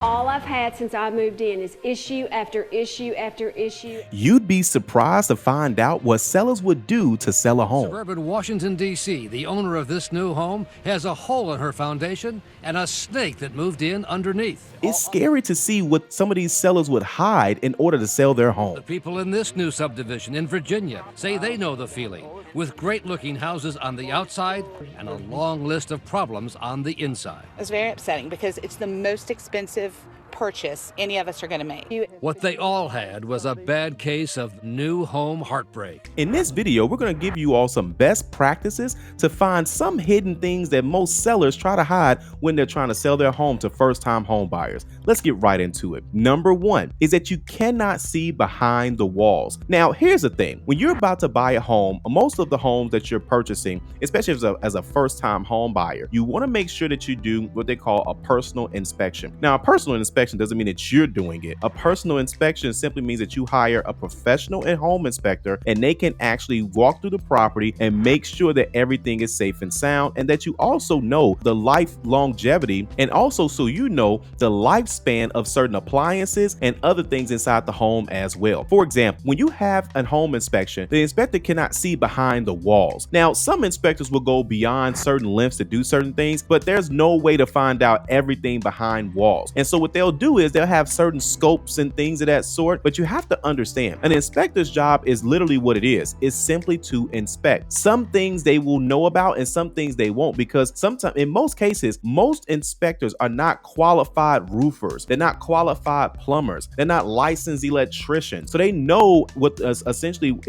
All I've had since I moved in is issue after issue after issue. You'd be surprised to find out what sellers would do to sell a home. Suburban Washington, D.C., the owner of this new home has a hole in her foundation and a snake that moved in underneath. It's scary to see what some of these sellers would hide in order to sell their home. The people in this new subdivision in Virginia say they know the feeling, with great-looking houses on the outside and a long list of problems on the inside. It's very upsetting because it's the most expensive purchase any of us are going to make. What they all had was a bad case of new home heartbreak. In this video, we're going to give you all some best practices to find some hidden things that most sellers try to hide when they're trying to sell their home to first-time home buyers. Let's get right into it. Number one is that you cannot see behind the walls. Now, here's the thing. When you're about to buy a home, most of the homes that you're purchasing, especially as a first-time home buyer, you want to make sure that you do what they call a personal inspection. Now, a personal inspection doesn't mean that you're doing it. A personal inspection simply means that you hire a professional and home inspector, and they can actually walk through the property and make sure that everything is safe and sound, and that you also know the life longevity, and also so you know the lifespan of certain appliances and other things inside the home as well. For example, when you have a home inspection, the inspector cannot see behind the walls. Now, some inspectors will go beyond certain lengths to do certain things, but there's no way to find out everything behind walls. And so what they'll do is they'll have certain scopes and things of that sort, but you have to understand an inspector's job is literally what it is. It's simply to inspect. Some things they will know about and some things they won't, because sometimes, in most cases, most inspectors are not qualified roofers. They're not qualified plumbers. They're not licensed electricians. So they know what essentially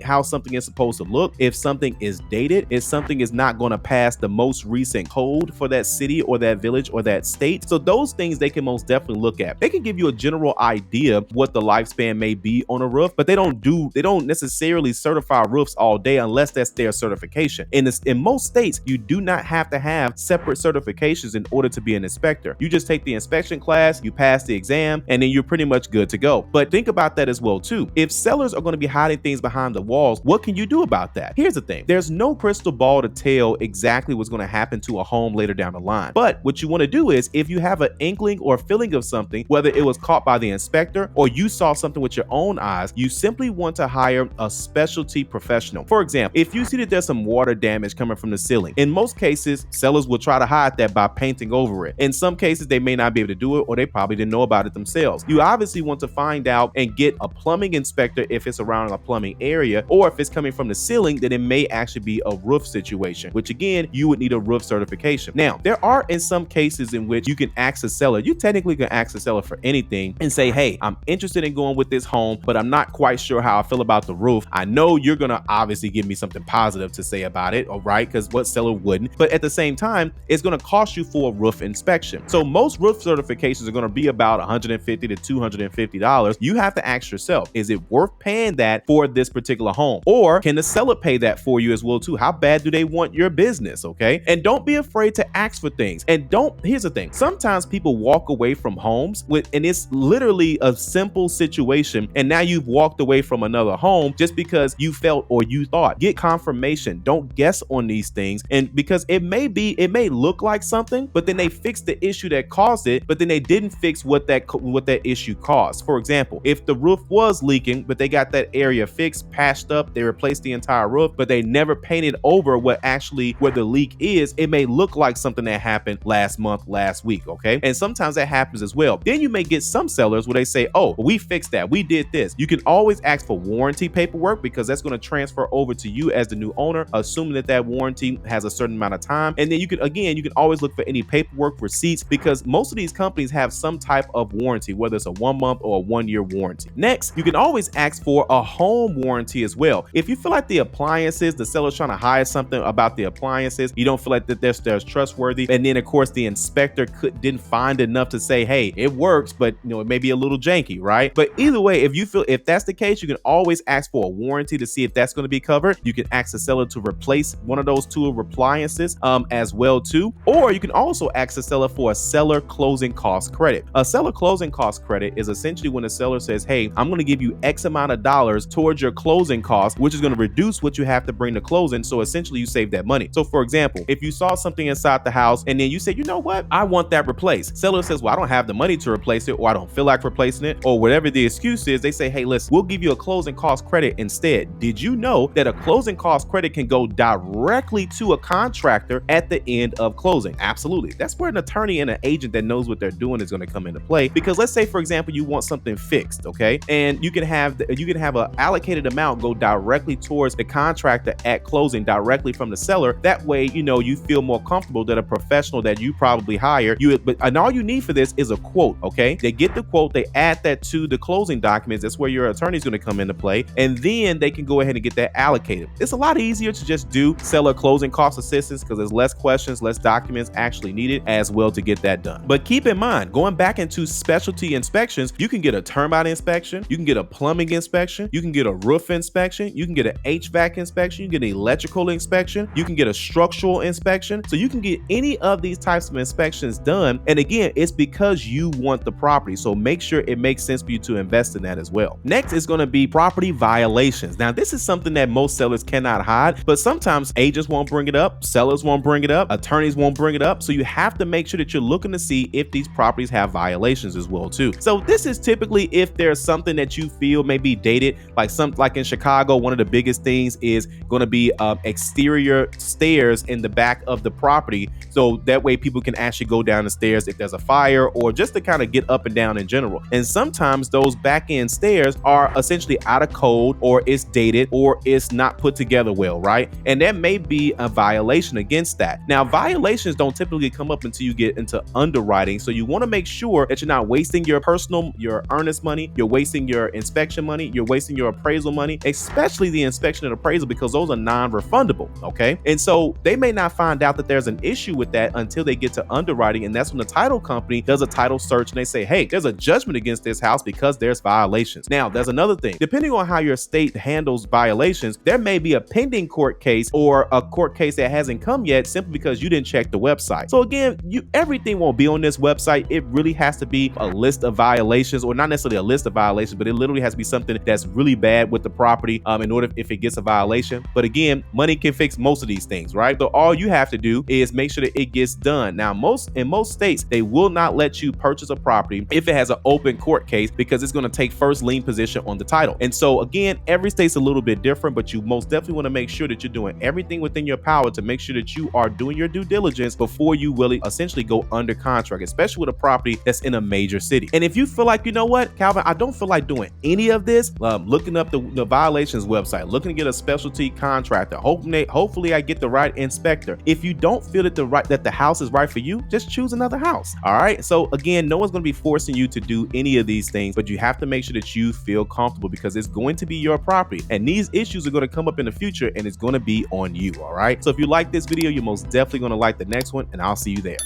how something is supposed to look, if something is dated, if something is not going to pass the most recent code for that city or that village or that state. So those things they can most definitely look at. They can give you a general idea of what the lifespan may be on a roof, but they don't necessarily certify roofs all day unless that's their certification. In most states, you do not have to have separate certifications in order to be an inspector. You just take the inspection class, you pass the exam, and then you're pretty much good to go. But think about that as well too. If sellers are going to be hiding things behind the walls, what can you do about that? Here's the thing. There's no crystal ball to tell exactly what's going to happen to a home later down the line. But what you want to do is, if you have an inkling or feeling of something, whether it was caught by the inspector or you saw something with your own eyes, you simply want to hire a specialty professional. For example, if you see that there's some water damage coming from the ceiling, in most cases, sellers will try to hide that by painting over it. In some cases, they may not be able to do it, or they probably didn't know about it themselves. You obviously want to find out and get a plumbing inspector if it's around a plumbing area, or if it's coming from the ceiling, then it may actually be a roof situation, which again, you would need a roof certification. Now, there are in some cases in which you can ask a seller, you technically can ask a seller for anything and say, hey, I'm interested in going with this home, but I'm not quite sure how I feel about the roof. I know you're going to obviously give me something positive to say about it, all right? Because what seller wouldn't? But at the same time, it's going to cost you for a roof inspection. So most roof certifications are going to be about $150 to $250. You have to ask yourself, is it worth paying that for this particular home? Or can the seller pay that for you as well too? How bad do they want your business? Okay. And don't be afraid to ask for things. And here's the thing. Sometimes people walk away from homes and it's literally a simple situation, and now you've walked away from another home just because you felt or you thought. Get confirmation. Don't guess on these things, and because it may look like something, but then they fixed the issue that caused it, but then they didn't fix what that issue caused. For example, if the roof was leaking, but they got that area fixed, patched up, they replaced the entire roof, but they never painted over where the leak is, it may look like something that happened last month, last week. Okay, and sometimes that happens as well. Then you may get some sellers where they say, oh, we fixed that, we did this. You can always ask for warranty paperwork, because that's going to transfer over to you as the new owner, assuming that warranty has a certain amount of time. And then you can always look for any paperwork, receipts, because most of these companies have some type of warranty, whether it's a 1 month or a 1 year warranty. Next, you can always ask for a home warranty as well. If you feel like the appliances, the seller's trying to hide something about the appliances, you don't feel like that they're trustworthy, and then of course the inspector didn't find enough to say, hey, it works, but it may be a little janky, right? But either way, if that's the case, you can always ask for a warranty to see if that's going to be covered. You can ask the seller to replace one of those two appliances as well too, or you can also ask the seller for a seller closing cost credit. A seller closing cost credit is essentially when the seller says, hey, I'm going to give you X amount of dollars towards your closing cost, which is going to reduce what you have to bring to closing. So essentially you save that money. So for example, if you saw something inside the house and then you said, you know what, I want that replaced. Seller says, well, I don't have the money to replace it, or I don't feel like replacing it, or whatever the excuse is, they say, hey, listen, we'll give you a closing cost credit instead. Did you know that a closing cost credit can go directly to a contractor at the end of closing? Absolutely. That's where an attorney and an agent that knows what they're doing is going to come into play. Because let's say, for example, you want something fixed, okay, and you can have an allocated amount go directly towards the contractor at closing, directly from the seller. That way, you feel more comfortable that a professional that you probably hire, and all you need for this is a quote, okay? They get the quote, they add that to the closing documents. That's where your attorney's going to come into play, and then they can go ahead and get that allocated. It's a lot easier to just do seller closing cost assistance because there's less questions, less documents actually needed as well to get that done. But keep in mind, going back into specialty inspections, you can get a termite inspection, you can get a plumbing inspection, you can get a roof inspection, you can get an HVAC inspection, you can get an electrical inspection, you can get a structural inspection. So you can get any of these types of inspections done. And again, it's because you want the property. So make sure it makes sense for you to invest in that as well. Next is going to be property violations. Now, this is something that most sellers cannot hide, but sometimes agents won't bring it up, sellers won't bring it up, attorneys won't bring it up. So you have to make sure that you're looking to see if these properties have violations as well too. So this is typically if there's something that you feel may be dated, like in Chicago, one of the biggest things is going to be exterior stairs in the back of the property. So that way people can actually go down the stairs if there's a fire or just to kind of get up and down in general. And sometimes those back end stairs are essentially out of code, or it's dated, or it's not put together well, right? And that may be a violation against that. Now, violations don't typically come up until you get into underwriting. So you want to make sure that you're not wasting your earnest money, you're wasting your inspection money, you're wasting your appraisal money, especially the inspection and appraisal, because those are non-refundable, okay? And so they may not find out that there's an issue with that until they get to underwriting, and that's when the title company does a title search and they say, hey, there's a judgment against this house because there's violations. Now, there's another thing. Depending on how your state handles violations, there may be a pending court case or a court case that hasn't come yet simply because you didn't check the website. So again, everything won't be on this website. It really has to be a list of violations, or not necessarily a list of violations, but it literally has to be something that's really bad with the property in order if it gets a violation. But again, money can fix most of these things, right? So all you have to do is make sure that it gets done. Now, in most states, they will not let you purchase a property if it has an open court case, because it's going to take first lien position on the title. And so again, every state's a little bit different, but you most definitely want to make sure that you're doing everything within your power to make sure that you are doing your due diligence before you really essentially go under contract, especially with a property that's in a major city. And if you feel like, you know what, Calvin, I don't feel like doing any of this, looking up the violations website, looking to get a specialty contractor, hopefully I get the right inspector. If you don't feel that the house is right for you, just choose another house. All right. So again, no one's going to be forcing you to do any of these things, but you have to make sure that you feel comfortable, because it's going to be your property and these issues are going to come up in the future, and it's going to be on you. All right. So if you like this video, you're most definitely going to like the next one, and I'll see you there.